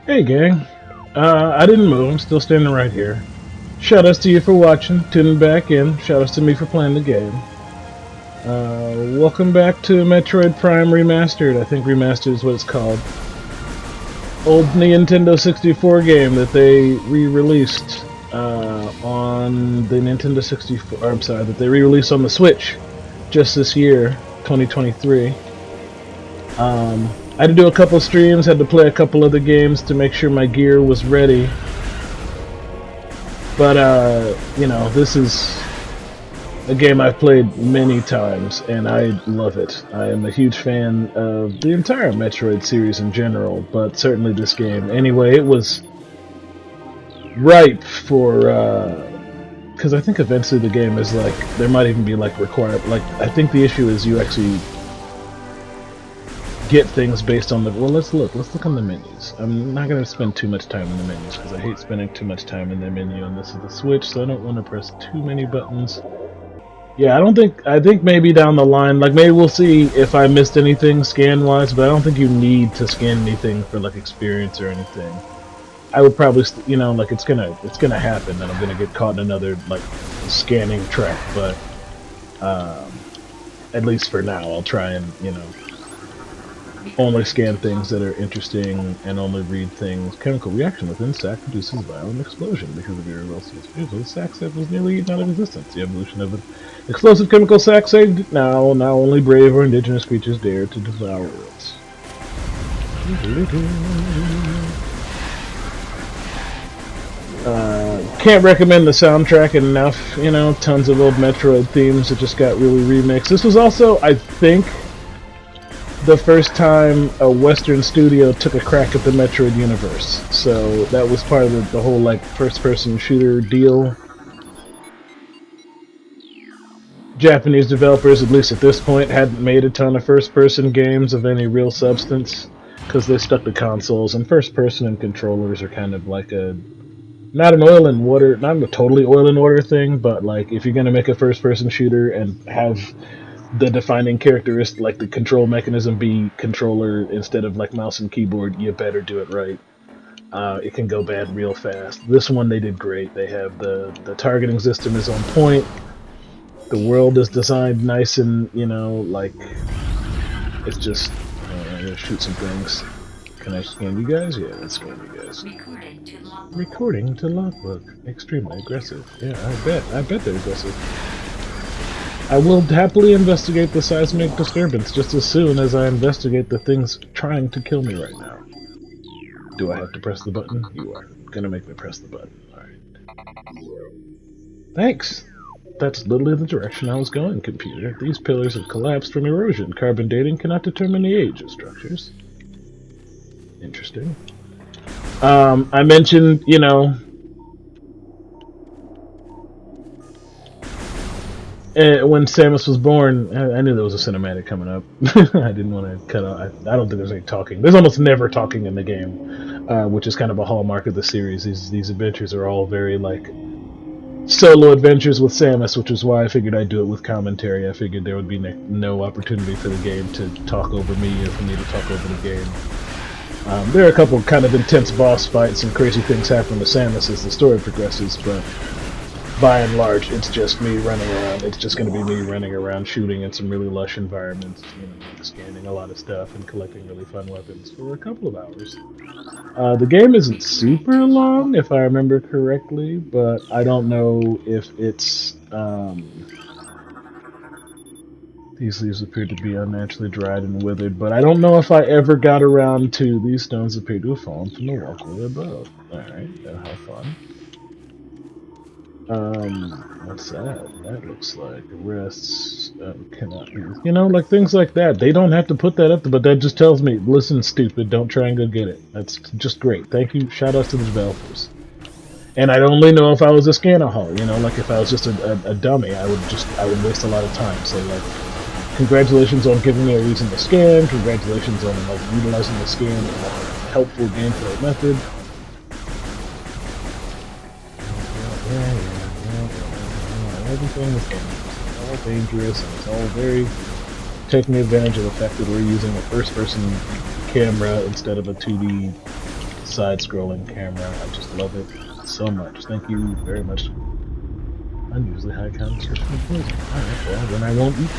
Hey gang, I didn't move, I'm still standing right here. Shoutouts to you for watching, tuning back in, shoutouts to me for playing the game. Welcome back to Metroid Prime Remastered, I think Remastered is what it's called. Old Nintendo 64 game that they re-released on the Nintendo 64, I'm sorry, that they re-released on the Switch just this year, 2023. I had to do a couple streams, had to play a couple other games to make sure my gear was ready. But, this is a game I've played many times, and I love it. I am a huge fan of the entire Metroid series in general, but certainly this game. Anyway, it was ripe for, because I think eventually the game is like, there might even be like required, like, I think the issue is you actually get things based on the, well, let's look on the menus. I'm not going to spend too much time in the menus because I hate spending too much time in the menu, and this is the Switch, so I don't want to press too many buttons. Yeah, I think maybe down the line, like maybe we'll see if I missed anything scan wise, but I don't think you need to scan anything for like experience or anything. I would probably, like it's gonna happen that I'm gonna get caught in another like scanning trap, but at least for now I'll try and only scan things that are interesting and only read things. Chemical reaction within sac produces violent explosion because of irreversible species. The sac set was nearly eaten out of existence. The evolution of an explosive chemical sac saved now only brave or indigenous creatures dare to devour it. Can't recommend the soundtrack enough. Tons of old Metroid themes that just got really remixed. This was also, I think, the first time a Western studio took a crack at the Metroid universe. So that was part of the whole like first-person shooter deal. Japanese developers, at least at this point, hadn't made a ton of first-person games of any real substance because they stuck to consoles, and first-person and controllers are kind of like not an oil and water, not a totally oil and water thing, but like if you're gonna make a first-person shooter and have the defining characteristic, like the control mechanism, be controller instead of like mouse and keyboard, you better do it right. It can go bad real fast. This one they did great. They have the targeting system is on point. The world is designed nice and like it's just. I'm gonna shoot some things. Can I scan you guys? Yeah, let's scan you guys. Recording to logbook. Extremely aggressive. Yeah, I bet they're aggressive. I will happily investigate the seismic disturbance just as soon as I investigate the things trying to kill me right now. Do I have to press the button? You are gonna make me press the button. Alright. Thanks! That's literally the direction I was going, computer. These pillars have collapsed from erosion. Carbon dating cannot determine the age of structures. Interesting. I mentioned, when Samus was born, I knew there was a cinematic coming up. I didn't want to cut out. I don't think there's any talking. There's almost never talking in the game, which is kind of a hallmark of the series. These adventures are all very like solo adventures with Samus, which is why I figured I'd do it with commentary. I figured there would be no opportunity for the game to talk over me or for me to talk over the game. There are a couple kind of intense boss fights and crazy things happen to Samus as the story progresses, but by and large, it's just me running around. It's just going to be me running around shooting in some really lush environments, scanning a lot of stuff and collecting really fun weapons for a couple of hours. The game isn't super long, if I remember correctly, but I don't know if it's... These leaves appear to be unnaturally dried and withered, but I don't know if I ever got around to these stones appear to have fallen from the walkway above. Alright, that'll have fun. What's that? That looks like rests cannot be. Like things like that. They don't have to put that up, but that just tells me, listen, stupid, don't try and go get it. That's just great. Thank you. Shout outs to the developers. And I'd only know if I was a scanaholic, like if I was just a dummy, I would waste a lot of time. So like, congratulations on giving me a reason to scan. Congratulations on like utilizing the scan in a helpful gameplay method. Everything is all dangerous, and it's all very taking advantage of the fact that we're using a first-person camera instead of a 2D side-scrolling camera. I just love it so much. Thank you very much. Unusually high concentration of poison. Alright, well, then I won't eat.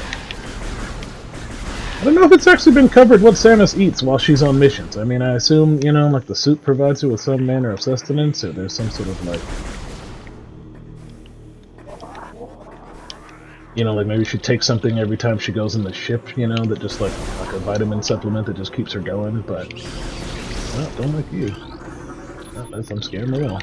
I don't know if it's actually been covered what Samus eats while she's on missions. I mean, I assume, you know, like the suit provides her with some manner of sustenance, or there's some sort of, like, you know, like maybe she takes something every time she goes in the ship, you know, that just like a vitamin supplement that just keeps her going, but, well, don't like you. Well, that's, I'm scaring her well.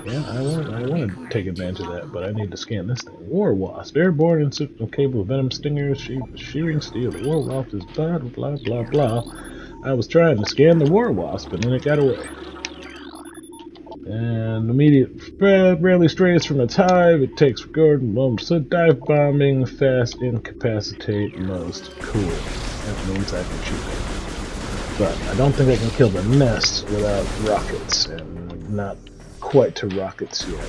Yeah, I want to take advantage of that, but I need to scan this thing. War Wasp, airborne and capable of venom stingers, shearing steel. The War Wasp is blah, blah, blah, blah. I was trying to scan the War Wasp, and then it got away. And immediate spread rarely strays from its hive. It takes Gordon moments to dive bombing, fast incapacitate most. Cool. That means I can shoot it. But I don't think I can kill the nest without rockets, and not quite to rockets yet.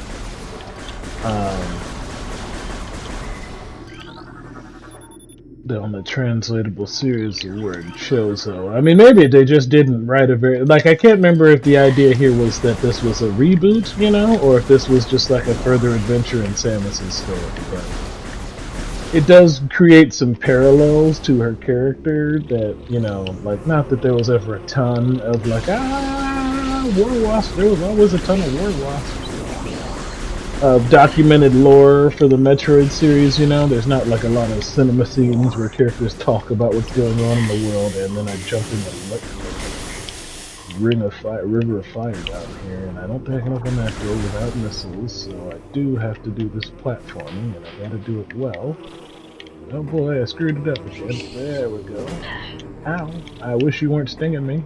On the translatable series, the word Chozo. I mean, maybe they just didn't write a very... Like, I can't remember if the idea here was that this was a reboot, you know, or if this was just like a further adventure in Samus's story, but it does create some parallels to her character that, you know, like, not that there was ever a ton of, like, War Wasp, there was always a ton of War Wasps. Of documented lore for the Metroid series, you know, there's not like a lot of cinema scenes where characters talk about what's going on in the world, and then I jump in the river of fire down here, and I don't think I can open that door without missiles, so I do have to do this platforming, and I gotta do it well. Oh boy, I screwed it up again. There we go. Ow. I wish you weren't stinging me.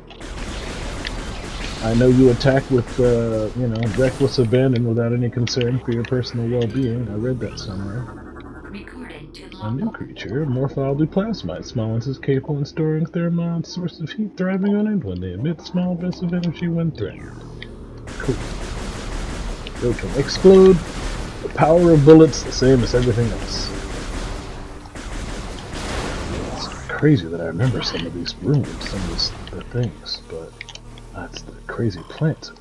I know you attack with, you know, reckless abandon without any concern for your personal well-being. I read that somewhere. A new creature, Morphile Duplasmite. Small ones is capable of storing thermal source of heat thriving on it when they emit small bursts of energy when threatened. Cool. They can explode. The power of bullets, the same as everything else. It's crazy that I remember some of these rooms, some of the things, but... That's the crazy plants.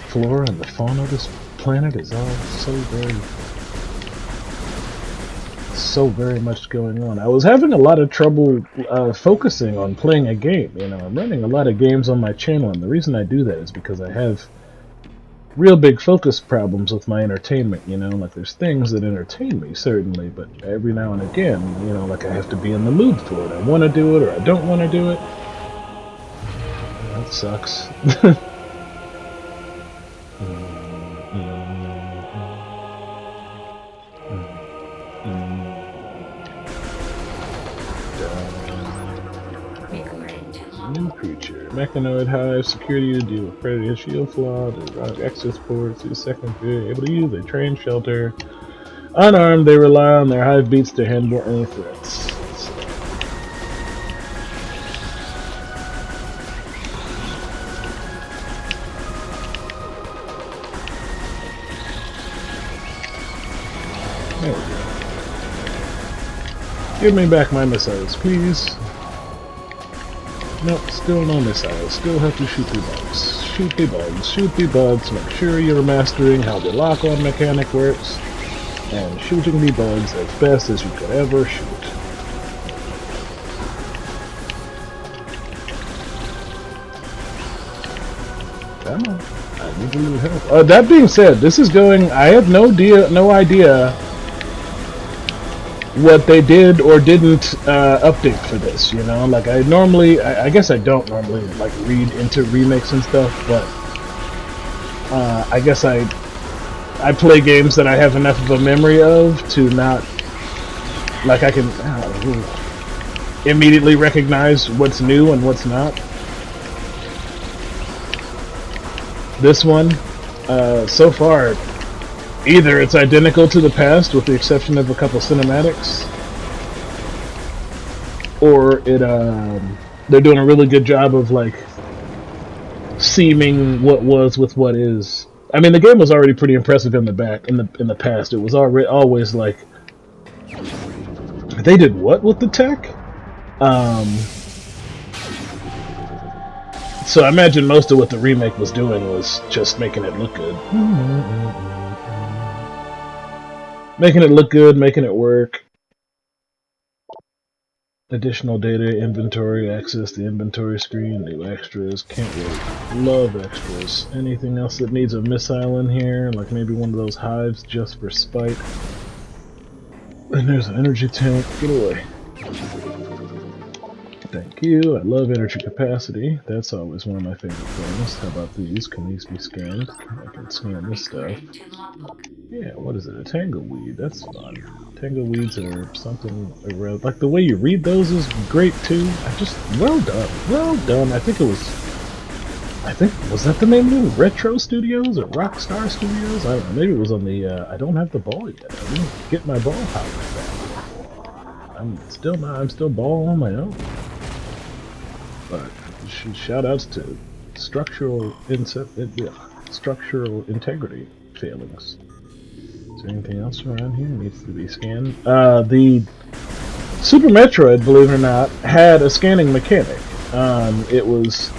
Flora and the fauna of this planet is all so very much going on. I was having a lot of trouble focusing on playing a game. You know, I'm running a lot of games on my channel, and the reason I do that is because I have real big focus problems with my entertainment. You know, like there's things that entertain me, certainly, but every now and again, you know, like I have to be in the mood for it. I want to do it or I don't want to do it. That sucks. New creature. Mechanoid hive. Security to deal with predator shield flaw. There's access ports. 2 seconds. Able to use a trained shelter. Unarmed, they rely on their hive beats to handle any threats. There we go. Give me back my missiles, please. Nope, still no missiles. Still have to shoot the bugs. Shoot the bugs. Shoot the bugs. Make sure you're mastering how the lock-on mechanic works. And shooting the bugs as best as you could ever shoot. Come on. I need a little help. That being said, this is going... I have no idea what they did or didn't update for this, you know? Like, I normally... I guess I don't normally, like, read into remakes and stuff, but... I guess I play games that I have enough of a memory of to not... Like, I can immediately recognize what's new and what's not. This one, so far, either it's identical to the past with the exception of a couple cinematics, or they're doing a really good job of like seaming what was with what is. I mean, the game was already pretty impressive in the past. It was always like, they did what with the tech? So I imagine most of what the remake was doing was just making it look good. Making it look good, making it work. Additional data, inventory, access the inventory screen, new extras, can't wait. Love extras. Anything else that needs a missile in here, like maybe one of those hives just for spite. And there's an energy tank, get away. Thank you, I love energy capacity. That's always one of my favorite things. How about these? Can these be scanned? I can scan this stuff. Yeah, what is it? A tangleweed. That's fun. Tangleweeds are something around. Like the way you read those is great too. Well done. Well done. Was that the name of it? Retro Studios or Rockstar Studios? I don't know. Maybe it was on the. I don't have the ball yet. I didn't get my ball power back. I'm still ball on my own. But shoutouts to structural integrity failings. Is there anything else around here that needs to be scanned? The Super Metroid, believe it or not, had a scanning mechanic. It was,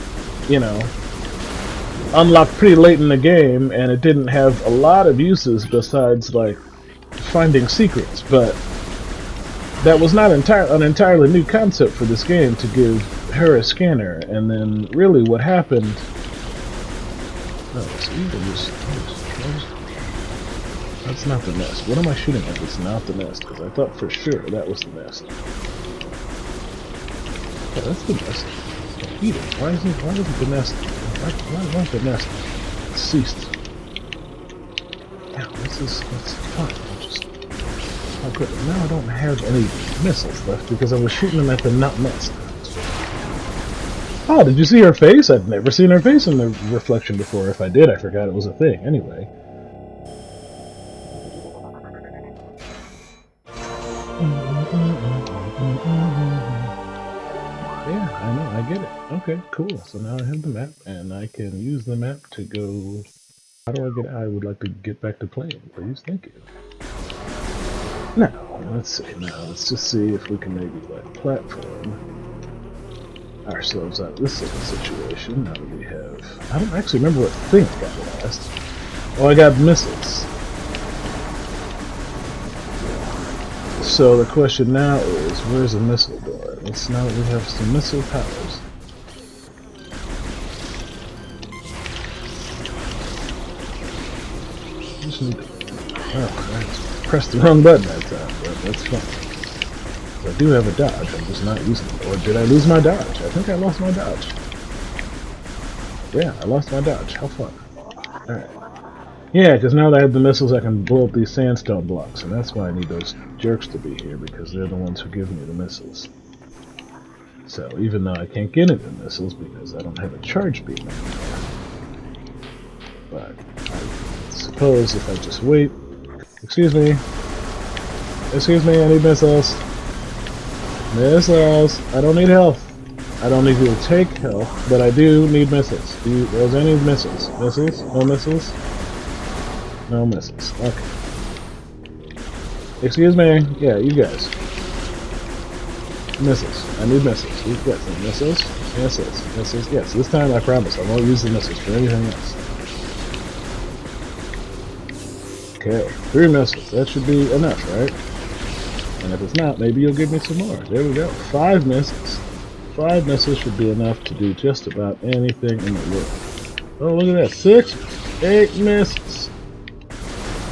unlocked pretty late in the game, and it didn't have a lot of uses besides, like, finding secrets, but that was not an entirely new concept for this game to give her a scanner, and then really what happened... That's not the nest. What am I shooting at? It's not the nest, because I thought for sure that was the nest. Oh, that's the nest. Eat it. Why wasn't the nest... Why the nest ceased? Yeah, that's fine. Oh good, now I don't have any missiles left because I was shooting them at the not nest. Oh, did you see her face? I'd never seen her face in the reflection before. If I did, I forgot it was a thing. Anyway. Yeah, I know, I get it. Okay, cool. So now I have the map, and I can use the map to go... How do I get... I would like to get back to playing, please. Thank you. Now, let's just see if we can maybe, like, platform ourselves out of this sort of situation. Now that we have... I don't actually remember what thing I got last. Oh, I got missiles. So the question now is, where's the missile door? Let's now that we have some missile powers. Just need to... Oh, nice. Pressed the wrong button that time, but that's fine. I do have a dodge, I'm just not using it. Or did I lose my dodge? I think I lost my dodge. Yeah, I lost my dodge. How fun. Alright. Yeah, because now that I have the missiles, I can blow up these sandstone blocks, and that's why I need those jerks to be here, because they're the ones who give me the missiles. So, even though I can't get into the missiles because I don't have a charge beam anymore. But, I suppose if I just wait... Excuse me, I need missiles. Missiles! I don't need health. I don't need you to take health, but I do need missiles. There's any missiles? Missiles? No missiles? No missiles. Okay. Excuse me. Yeah, you guys. Missiles. I need missiles. You've got some missiles? Missiles. Yes, this time I promise I won't use the missiles for anything else. Okay, 3 missiles. That should be enough, right? And if it's not, maybe you'll give me some more. There we go. 5 missiles. 5 missiles should be enough to do just about anything in the world. Oh, look at that. 6, 8 missiles.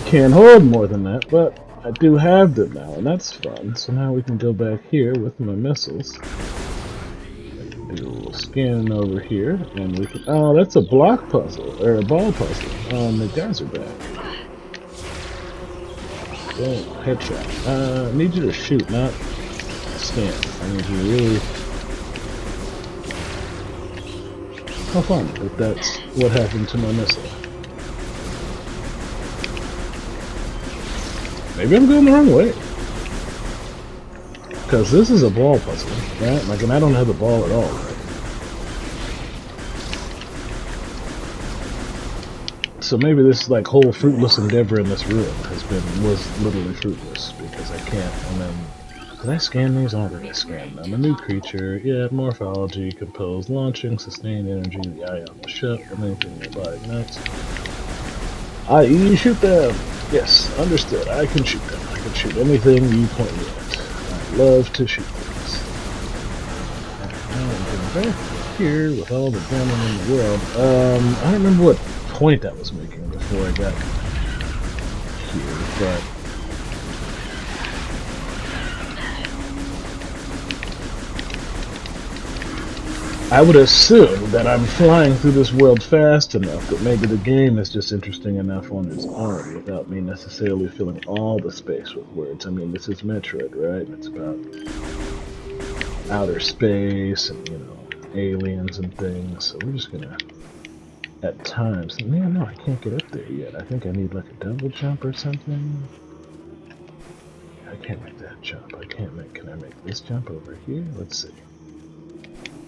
Can't hold more than that, but I do have them now, and that's fun. So now we can go back here with my missiles. I can do a little scanning over here, and we can... Oh, that's a block puzzle, or a ball puzzle. The guys are back. Oh, headshot. I need you to shoot, not stand. I need you to really... How fun if that's what happened to my missile. Maybe I'm going the wrong way. Because this is a ball puzzle, right? Like, and I don't have the ball at all, right? So maybe this like whole fruitless endeavor in this room was literally fruitless because I can't, and then Did I scan these? I don't think I scanned them. A new creature, yeah, morphology, compose, launching, sustained energy, the eye on the shut, and anything nearby ignites. I.e. shoot them! Yes, understood. I can shoot them. I can shoot anything you point me at. I love to shoot things. Now I'm going back here with all the damage in the world. I don't remember what point I was making before I got here, but I would assume that I'm flying through this world fast enough that maybe the game is just interesting enough on its own without me necessarily filling all the space with words. I mean, this is Metroid, right? It's about outer space and, you know, aliens and things. So we're just gonna, at times, man, no, I can't get up there yet. I think I need like a double jump or something. I can't make that jump. Can I make this jump over here? Let's see.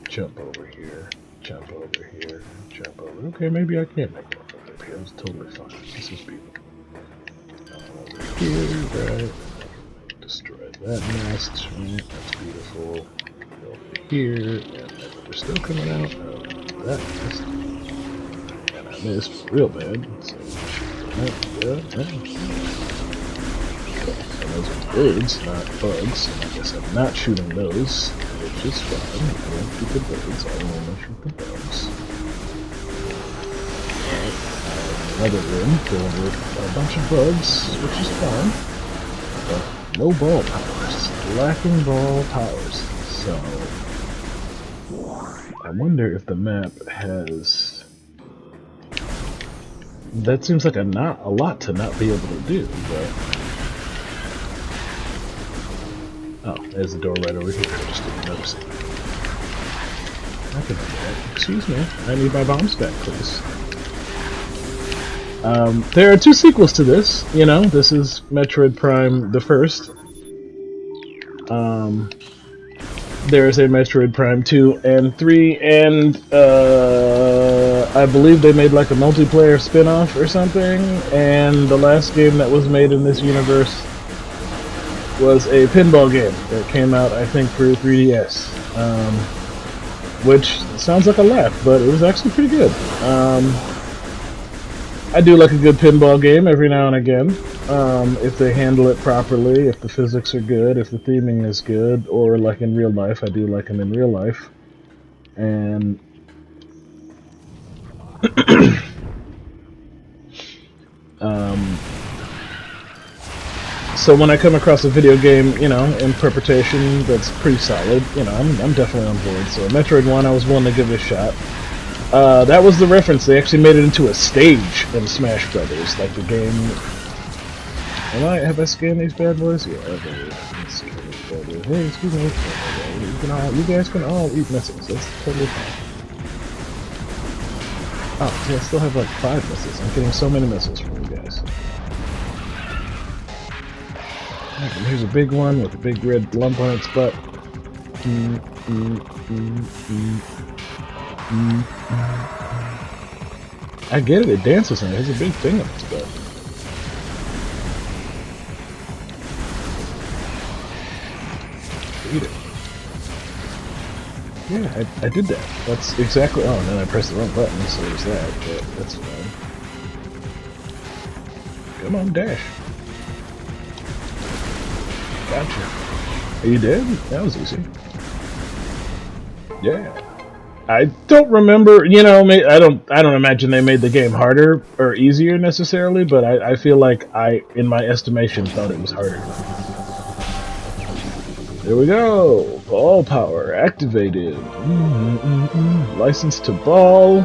Jump over here, jump over here, jump over. Okay, maybe I can't make one over here. It's totally fine. This is beautiful. Over here, right? Destroy that nest, right? That's beautiful. Over here, and we're still coming out of that nest. And I missed real bad. So, and those are birds, not bugs. And I guess I'm not shooting those, which is fine. I won't shoot the birds, I only shoot the bugs. Another room filled with a bunch of bugs, which is fine. But no ball powers. Lacking ball powers. So I wonder if the map has. That seems like a lot to not be able to do, but. Oh, there's the door right over here. I just didn't notice it. I can do that. Excuse me. I need my bombs back, please. There are 2 sequels to this. You know, this is Metroid Prime the first. There is a Metroid Prime 2 and 3, and I believe they made like a multiplayer spin-off or something. And the last game that was made in this universe was a pinball game that came out, I think, for 3DS, which sounds like a laugh, but it was actually pretty good. I do like a good pinball game every now and again, if they handle it properly, if the physics are good, if the theming is good, or like in real life. I do like them in real life, and so when I come across a video game, you know, interpretation that's pretty solid, you know, I'm definitely on board. So Metroid 1, I was willing to give it a shot. That was the reference. They actually made it into a stage in Smash Brothers, like the game. Have I scanned these bad boys? Yeah, okay. Hey, excuse me. You guys can all eat missiles. That's totally fine. Oh, see, I still have like 5 missiles. I'm getting so many missiles from you guys. And here's a big one with a big red lump on its butt. I get it, it dances on it. It has a big thing on its butt. Eat it. Yeah, I did that. That's exactly. Oh, and then I pressed the wrong button, so there's that, but that's fine. Come on, dash. Gotcha. Are you dead? That was easy. Yeah. I don't remember, you know, I don't imagine they made the game harder or easier necessarily, but I feel like in my estimation, thought it was harder. There we go. Ball power activated. License to ball.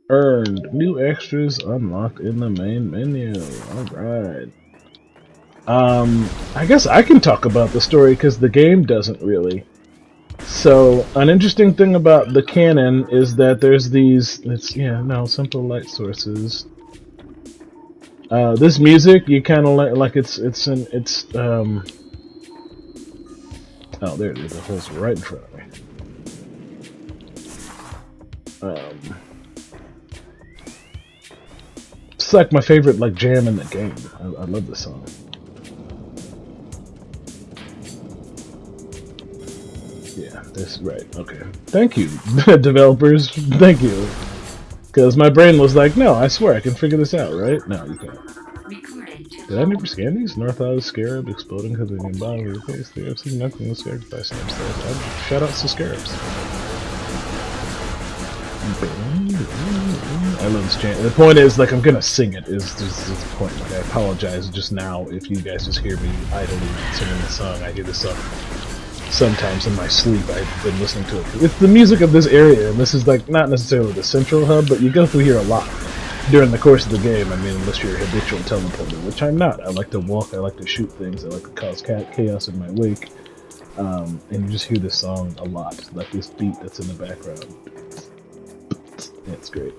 Earned. New extras unlocked in the main menu. Alright. I guess I can talk about the story because the game doesn't really. So, an interesting thing about the canon is that there's these, simple light sources. This music, you kind of like oh, there it is, the hole's right in front of me. It's like my favorite like jam in the game. I love this song. Yeah, this right. Okay. Thank you, developers. Thank you. Because my brain was like, no, I swear I can figure this out, right? No, you can't. Did I never scan these? North Isle Scarab exploding because of the bottom of your face. They have seen nothing with scarabs by snaps. Shoutouts to scarabs. I love this chant. The point is, like, I'm gonna sing it. Is the point? Like, I apologize just now if you guys just hear me idly singing the song. I hear this song sometimes in my sleep. I've been listening to it. It's the music of this area, and this is like not necessarily the central hub, but you go through here a lot during the course of the game. I mean, unless you're a habitual teleporter, which I'm not. I like to walk. I like to shoot things. I like to cause chaos in my wake. And you just hear this song a lot, like this beat that's in the background. Yeah, it's great.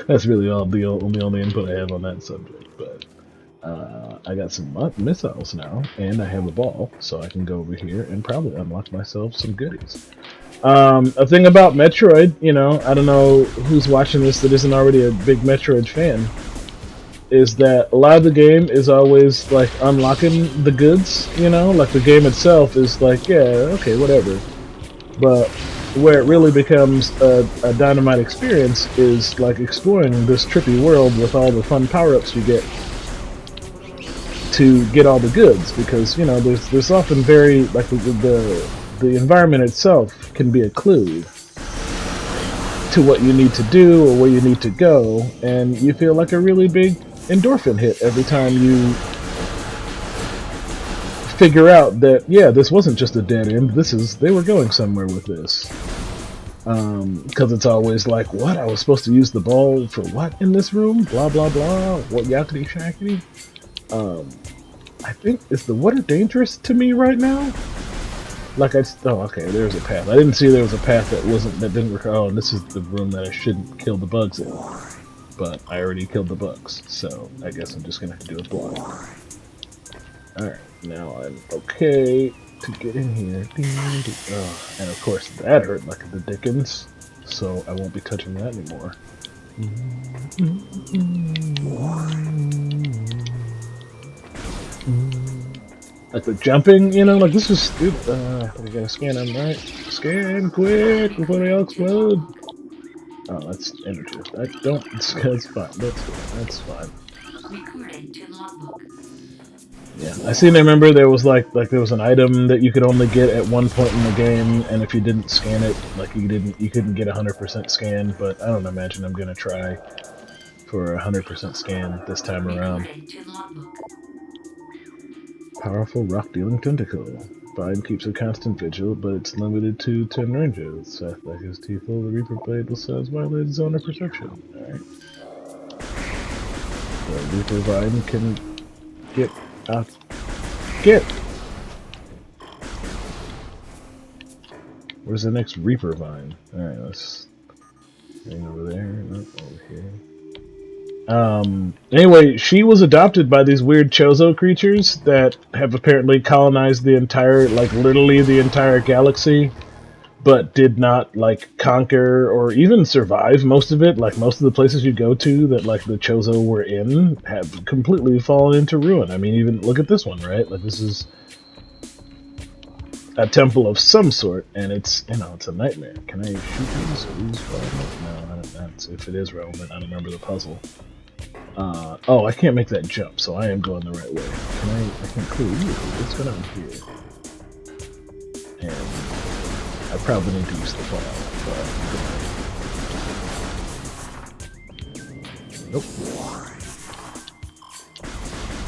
That's really the only input I have on that subject, but I got some missiles now, and I have a ball, so I can go over here and probably unlock myself some goodies. A thing about Metroid, you know, I don't know who's watching this that isn't already a big Metroid fan, is that a lot of the game is always like unlocking the goods, you know, like the game itself is like, yeah, okay, whatever, but where it really becomes a dynamite experience is like exploring this trippy world with all the fun power-ups you get to get all the goods, because you know there's often very like the environment itself can be a clue to what you need to do or where you need to go, and you feel like a really big endorphin hit every time you figure out that, yeah, this wasn't just a dead end, they were going somewhere with this. Because it's always like, what? I was supposed to use the ball for what in this room? Blah, blah, blah. What yakety shackety? I think, is the water dangerous to me right now? Like, oh, okay, there's a path. I didn't see there was a path that didn't recur. Oh, and this is the room that I shouldn't kill the bugs in. But I already killed the bugs, so I guess I'm just gonna have to do a block. Alright, now I'm okay to get in here. Oh, and of course that hurt like the dickens, so I won't be touching that anymore. Like the jumping, you know, like this is stupid. We gotta scan them, right? Scan quick before they all explode. Oh, that's energy. That's fine. That's fine. Yeah, I seem to remember there was like there was an item that you could only get at one point in the game, and if you didn't scan it, like you couldn't get 100% scan. But I don't imagine I'm gonna try for 100% scan this time around. Powerful rock-dealing tentacle. Vine keeps a constant vigil, but it's limited to 10 ranges. Seth, like his teeth, the Reaper blade will size violate zone of perception. Alright. The Reaper Vine can get out. Get! Where's the next Reaper Vine? Alright, let's hang over there, nope, over here. Anyway, she was adopted by these weird Chozo creatures that have apparently colonized the entire, like, literally the entire galaxy, but did not, like, conquer or even survive most of it. Like, most of the places you go to that, like, the Chozo were in have completely fallen into ruin. I mean, even, look at this one, right? Like, this is a temple of some sort, and it's, you know, it's a nightmare. Can I shoot these? Are these relevant? No, that's, if it is relevant, I don't remember the puzzle. Oh, I can't make that jump, so I am going the right way. I can clearly, what's going on here? And I probably need to use the ball, but nope.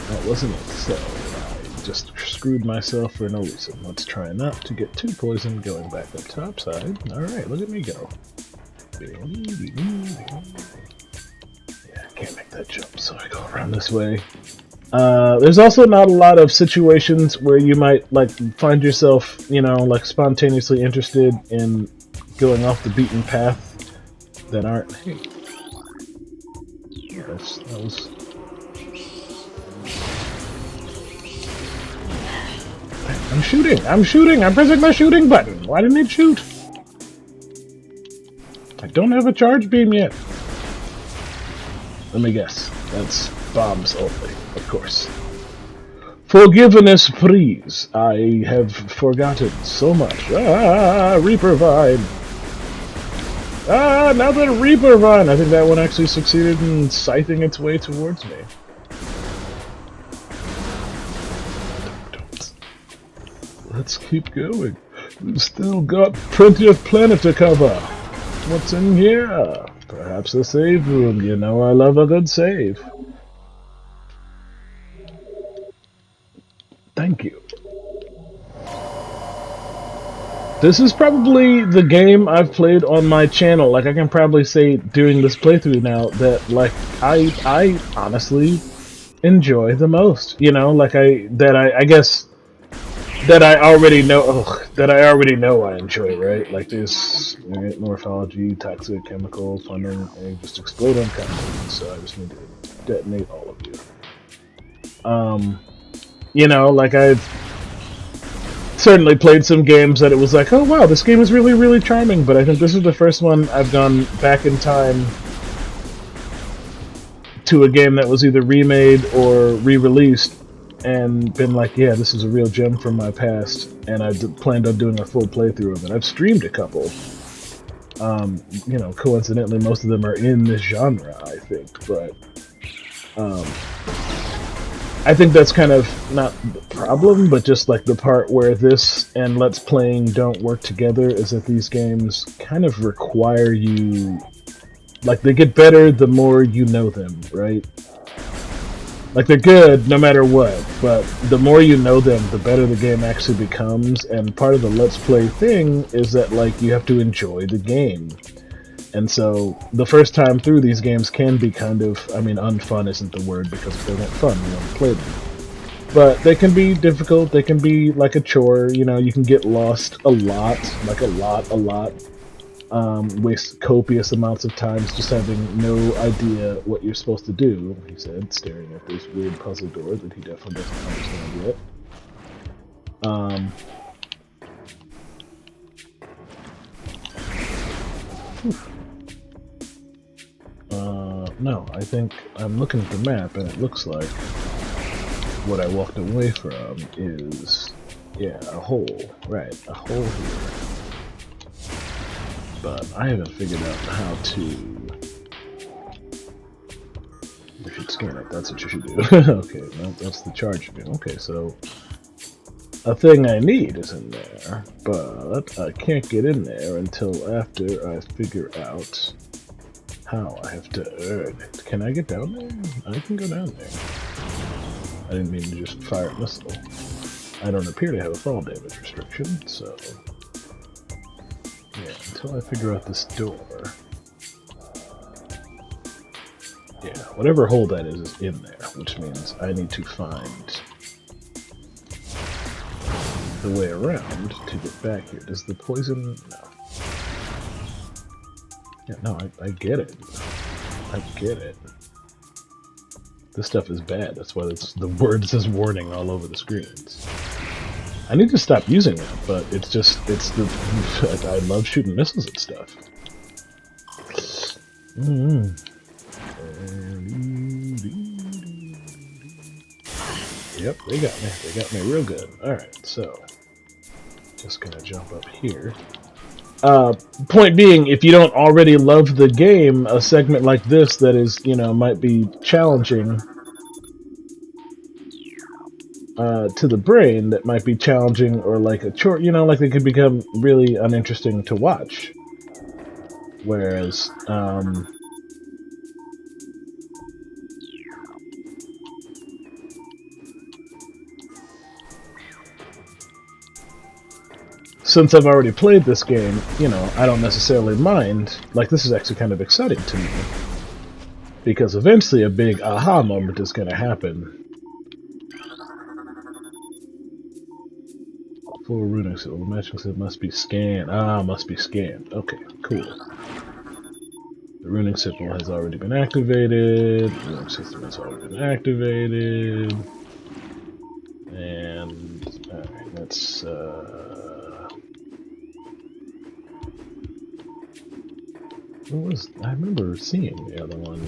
That wasn't it, so I just screwed myself for no reason. Let's try not to get too poisoned going back up topside. Alright, look at me go. Can't make that jump, so I go around this way. There's also not a lot of situations where you might like find yourself, you know, like spontaneously interested in going off the beaten path that aren't. Hey, that was. I'm shooting. I'm pressing the shooting button. Why didn't it shoot? I don't have a charge beam yet. Let me guess. That's bombs only, of course. Forgiveness, please. I have forgotten so much. Ah, Reaper Vine. Ah, another Reaper Vine. I think that one actually succeeded in scything its way towards me. Let's keep going. We've still got plenty of planet to cover. What's in here? Perhaps a save room. You know I love a good save. Thank you. This is probably the game I've played on my channel. Like, I can probably say during this playthrough now that, like, I honestly enjoy the most. You know, like, I guess that I already know, I enjoy, right? Like, there's morphology, toxic chemicals, funding, and just explode on content, so I just need to detonate all of you. You know, like, I've certainly played some games that it was like, oh wow, this game is really, really charming, but I think this is the first one I've gone back in time to a game that was either remade or re-released and been like, yeah, this is a real gem from my past, and I planned on doing a full playthrough of it. I've streamed a couple. You know, coincidentally, most of them are in this genre, I think, but I think that's kind of not the problem, but just like the part where this and Let's Playing don't work together is that these games kind of require you, like, they get better the more you know them, right? Like, they're good no matter what, but the more you know them, the better the game actually becomes, and part of the Let's Play thing is that, like, you have to enjoy the game. And so, the first time through these games can be kind of, I mean, unfun isn't the word, because if they weren't fun, you wouldn't play them. But they can be difficult, they can be like a chore, you know, you can get lost a lot, like a lot. Waste copious amounts of times just having no idea what you're supposed to do, he said, staring at this weird puzzle door that he definitely doesn't understand yet. No, I think I'm looking at the map and it looks like what I walked away from is, yeah, a hole. Right, a hole here. But I haven't figured out how to... You should scan it, that's what you should do. Okay, no, that's the charge beam. Okay, so... a thing I need is in there, but I can't get in there until after I figure out how I have to earn it. Can I get down there? I can go down there. I didn't mean to just fire a missile. I don't appear to have a fall damage restriction, so... yeah, until I figure out this door. Yeah, whatever hole that is in there, which means I need to find the way around to get back here. Does the poison... no. Yeah, no, I get it. I get it. This stuff is bad, that's why it's, the word says warning all over the screens. I need to stop using that, but it's just, it's the... I love shooting missiles at stuff. Yep, they got me. They got me real good. Alright, so... just gonna jump up here. Point being, if you don't already love the game, a segment like this that is, you know, might be challenging to the brain, that might be challenging or like a chore, you know, like they could become really uninteresting to watch. Whereas, since I've already played this game, you know, I don't necessarily mind. Like, this is actually kind of exciting to me. Because eventually a big aha moment is going to happen. Full runic symbol. The matching symbol must be scanned. Ah, must be scanned. Okay, cool. The runic symbol has already been activated. The runic system has already been activated. And, alright, let's, What was... I remember seeing the other one.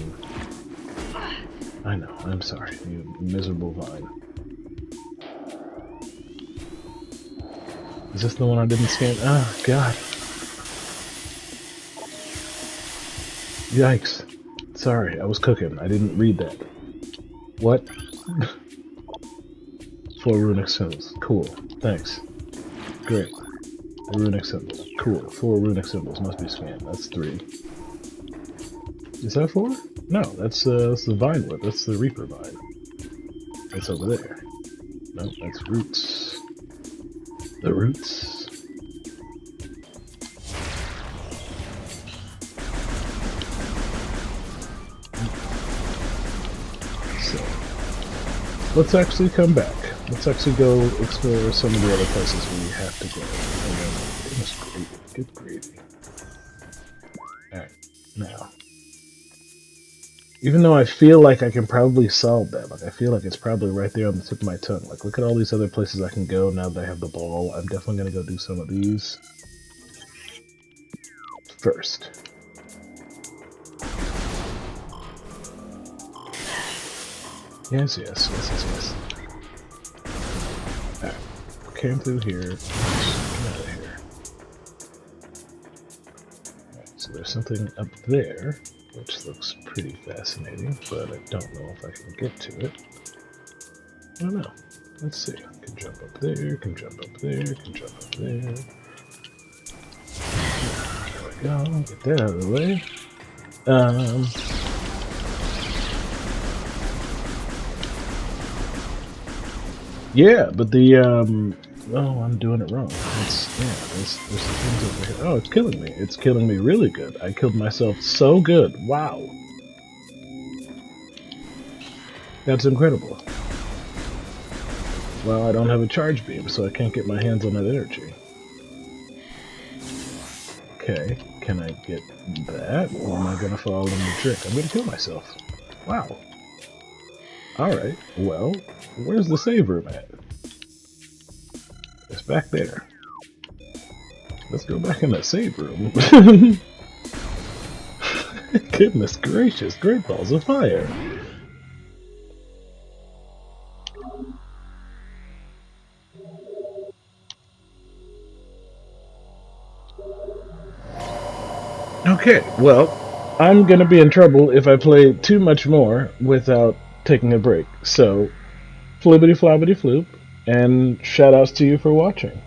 I know, I'm sorry, you miserable vine. Is this the one I didn't scan? Oh, God. Yikes. Sorry, I was cooking. I didn't read that. What? 4 runic symbols. Cool. Thanks. Great. A runic symbol. Cool. 4 runic symbols must be scanned. That's 3. Is that 4? No, that's the vine whip. That's the Reaper vine. It's over there. No, that's roots. The roots. So, let's actually come back. Let's actually go explore some of the other places we have to go. Goodness gravy. Good gravy. Alright, now. Even though I feel like I can probably solve that, like I feel like it's probably right there on the tip of my tongue. Like, look at all these other places I can go now that I have the ball. I'm definitely going to go do some of these first. Yes, yes, yes, yes, yes. Alright, came through here. Get out of here. Alright, so there's something up there, which looks pretty fascinating, but I don't know if I can get to it. I don't know. Let's see. I can jump up there, can jump up there, can jump up there. There we go. Get that out of the way. Yeah, but the, oh, I'm doing it wrong. It's, yeah, there's things over here. Oh, it's killing me. It's killing me really good. I killed myself so good. Wow. That's incredible. Well, I don't have a charge beam, so I can't get my hands on that energy. Okay, can I get that? Or am I gonna fall in the trick? I'm gonna kill myself. Wow. Alright, well, where's the save room at? It's back there. Let's go back in that save room. Goodness gracious, great balls of fire. Okay, well, I'm gonna be in trouble if I play too much more without taking a break. So, flibbity flobbity floop, and shoutouts to you for watching.